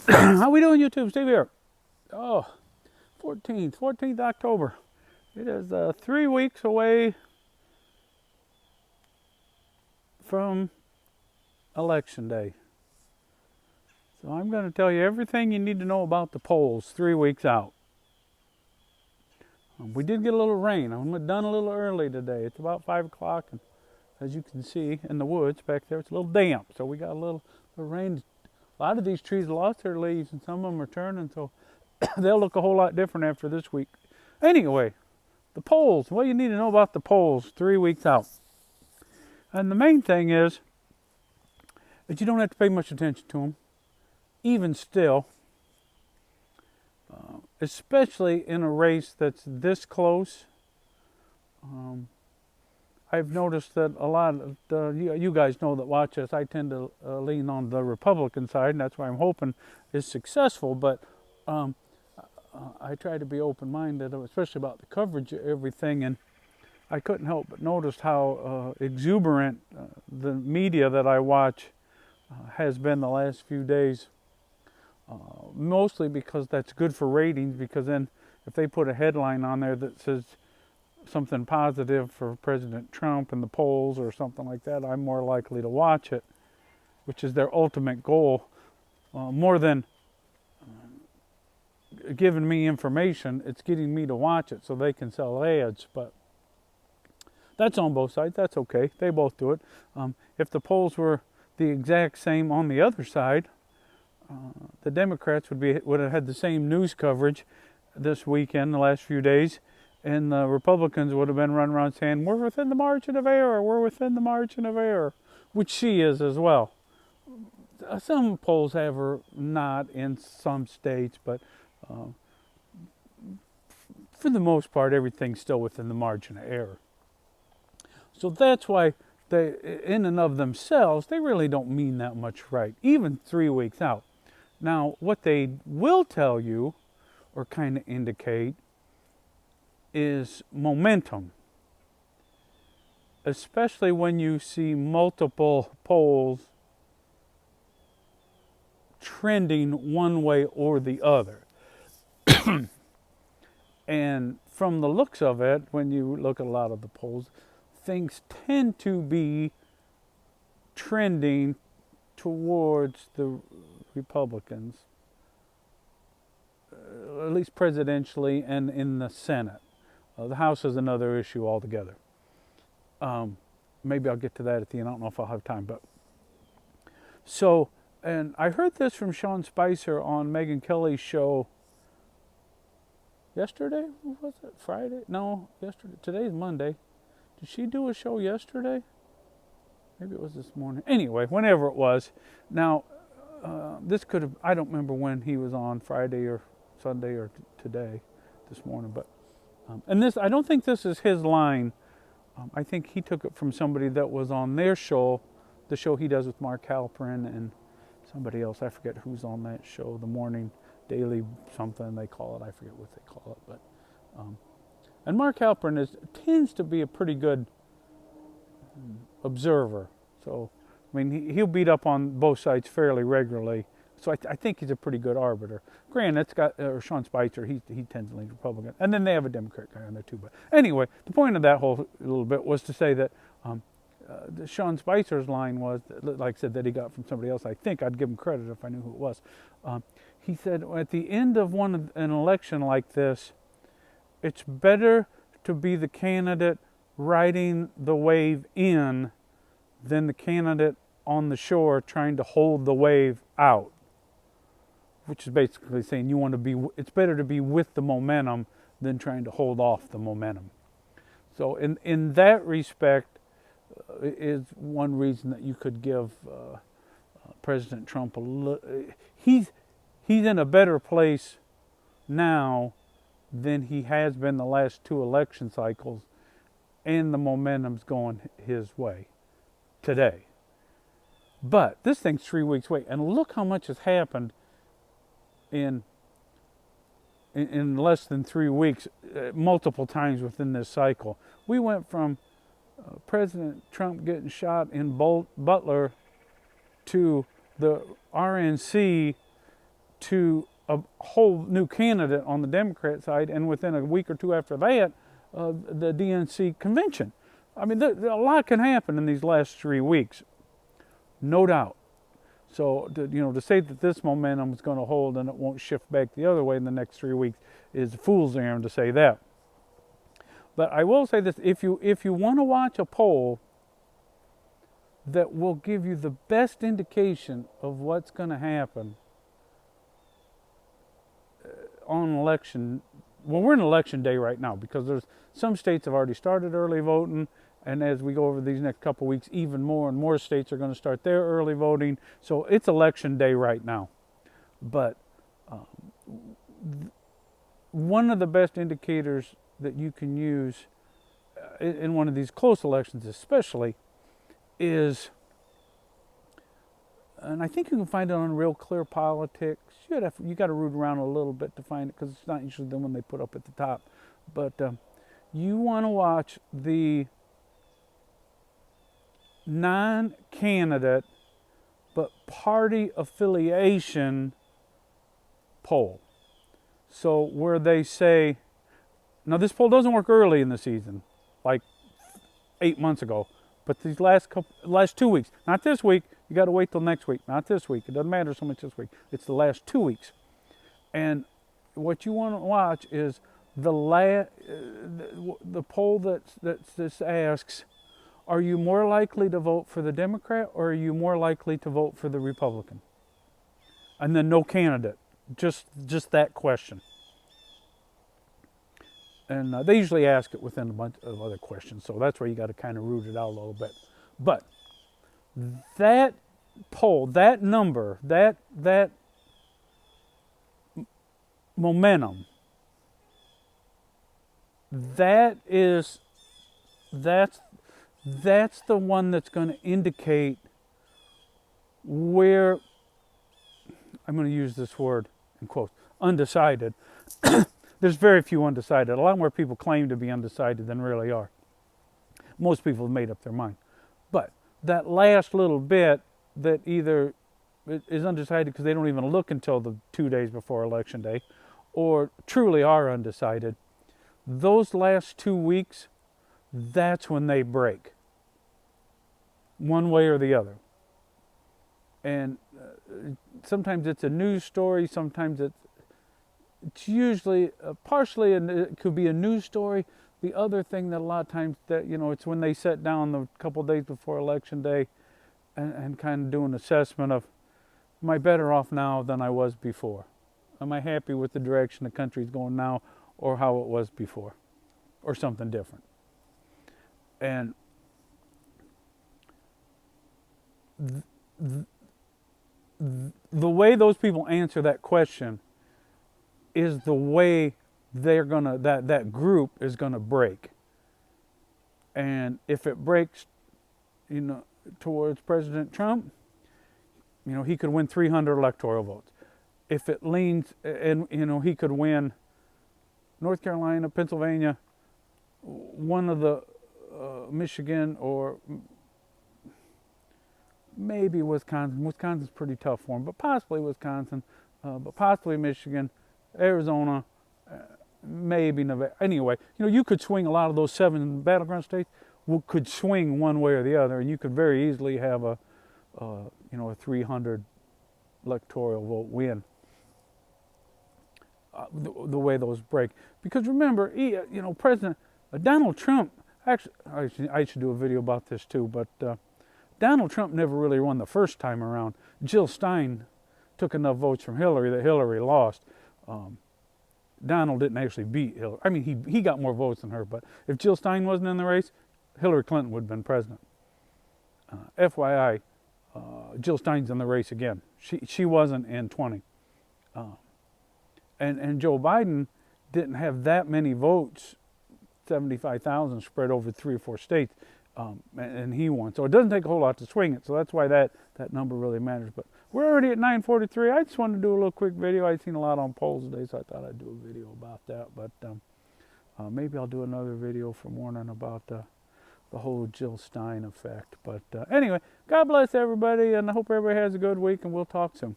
How we doing, YouTube? Steve here. Oh, 14th October. It is 3 weeks away from Election Day. So I'm going to tell you everything you need to know about the polls 3 weeks out. We did get a little rain. I'm done a little early today. It's about 5 o'clock, and as you can see in the woods back there, it's a little damp. So we got a little rain. A lot of these trees lost their leaves, and some of them are turning, so they'll look a whole lot different after this week. Anyway, the polls. What you need to know about the polls 3 weeks out. And the main thing is that you don't have to pay much attention to them, even still, especially in a race that's this close. I've noticed that a lot of you guys know that watch us, I tend to lean on the Republican side, and that's why I'm hoping is successful. But I try to be open-minded, especially about the coverage of everything, and I couldn't help but notice how exuberant the media that I watch has been the last few days. Mostly because that's good for ratings, because then if they put a headline on there that says something positive for President Trump in the polls or something like that, I'm more likely to watch it, which is their ultimate goal. More than giving me information, it's getting me to watch it so they can sell ads. But that's on both sides. That's okay. They both do it. If the polls were the exact same on the other side, the Democrats would have had the same news coverage this weekend, the last few days, and the Republicans would have been running around saying, we're within the margin of error, we're within the margin of error, which she is as well. Some polls have her not in some states, but for the most part, everything's still within the margin of error. So that's why they, in and of themselves, they really don't mean that much right, even 3 weeks out. Now, what they will tell you, or kind of indicate, is momentum. Especially when you see multiple polls trending one way or the other. And from the looks of it, when you look at a lot of the polls, things tend to be trending towards the Republicans, at least presidentially and in the Senate. The House is another issue altogether. Maybe I'll get to that at the end. I don't know if I'll have time, but so, and I heard this from Sean Spicer on Megyn Kelly's show yesterday. Was it Friday? No, yesterday. Today's Monday. Did she do a show yesterday? Maybe it was this morning. Anyway, whenever it was. Now, this could have, I don't remember when he was on, Friday or Sunday or today, this morning. But and this, I don't think this is his line. I think he took it from somebody that was on their show, the show he does with Mark Halperin and somebody else. I forget who's on that show, the morning daily something they call it. I forget what they call it. But and Mark Halperin tends to be a pretty good observer. So, I mean, he'll beat up on both sides fairly regularly. So I think he's a pretty good arbiter. Grant, that's got, or Sean Spicer, he tends to lean Republican. And then they have a Democrat guy on there too. But anyway, the point of that whole little bit was to say that Sean Spicer's line was, like I said, that he got from somebody else. I think I'd give him credit if I knew who it was. He said, at the end of an election like this, it's better to be the candidate riding the wave in than the candidate on the shore trying to hold the wave out. Which is basically saying you want to be, it's better to be with the momentum than trying to hold off the momentum. So in that respect is one reason that you could give President Trump he's in a better place now than he has been the last 2 election cycles, and the momentum's going his way today. But this thing's 3 weeks away, and look how much has happened in less than 3 weeks, multiple times within this cycle. We went from President Trump getting shot in Butler to the RNC to a whole new candidate on the Democrat side, and within a week or two after that, the DNC convention. I mean, a lot can happen in these last 3 weeks, no doubt. So, to say that this momentum is going to hold and it won't shift back the other way in the next 3 weeks is a fool's errand to say that. But I will say this: if you want to watch a poll that will give you the best indication of what's going to happen on election, well, we're in election day right now, because there's some states have already started early voting, and as we go over these next couple of weeks, even more and more states are going to start their early voting. So it's election day right now. But one of the best indicators that you can use in one of these close elections especially is, and I think you can find it on Real Clear Politics. You got to root around a little bit to find it, because it's not usually the one they put up at the top. But you want to watch the non-candidate but party affiliation poll. So where they say, now this poll doesn't work early in the season, like 8 months ago, but these last 2 weeks, not this week. You got to wait till next week, not this week. It doesn't matter so much this week. It's the last 2 weeks. And what you want to watch is the poll that asks, are you more likely to vote for the Democrat, or are you more likely to vote for the Republican? And then no candidate, just that question. And they usually ask it within a bunch of other questions, so that's where you got to kind of root it out a little bit. But that poll, that number, that momentum, that's the one that's going to indicate where, I'm going to use this word in quotes, undecided. There's very few undecided. A lot more people claim to be undecided than really are. Most people have made up their mind. But that last little bit that either is undecided because they don't even look until the 2 days before Election Day, or truly are undecided, those last 2 weeks, that's when they break, one way or the other. And sometimes it's a news story, sometimes it's usually partially, and it could be a news story. The other thing that a lot of times that, it's when they sit down the couple of days before Election Day and kind of do an assessment of, am I better off now than I was before? Am I happy with the direction the country's going now, or how it was before, or something different? And the way those people answer that question is the way they're gonna, that group is gonna break. And if it breaks, towards President Trump, he could win 300 electoral votes. If it leans, and he could win North Carolina, Pennsylvania, one of the Michigan, or maybe Wisconsin. Wisconsin's pretty tough for him, but possibly Wisconsin, but possibly Michigan, Arizona, maybe Nevada. Anyway, you could swing a lot of those 7 battleground states. Could swing one way or the other, and you could very easily have a 300 electoral vote win. The way those break, because remember, President Donald Trump. Actually, I should do a video about this too. But Donald Trump never really won the first time around. Jill Stein took enough votes from Hillary that Hillary lost. Donald didn't actually beat Hillary. I mean, he got more votes than her. But if Jill Stein wasn't in the race, Hillary Clinton would have been president. FYI, Jill Stein's in the race again. She wasn't in 20. And Joe Biden didn't have that many votes, 75,000 spread over 3 or 4 states, and he won. So it doesn't take a whole lot to swing it. So that's why that number really matters. But we're already at 9:43. I just wanted to do a little quick video. I'd seen a lot on polls today, so I thought I'd do a video about that. But maybe I'll do another video for morning about the whole Jill Stein effect. But anyway, God bless everybody, and I hope everybody has a good week, and we'll talk soon.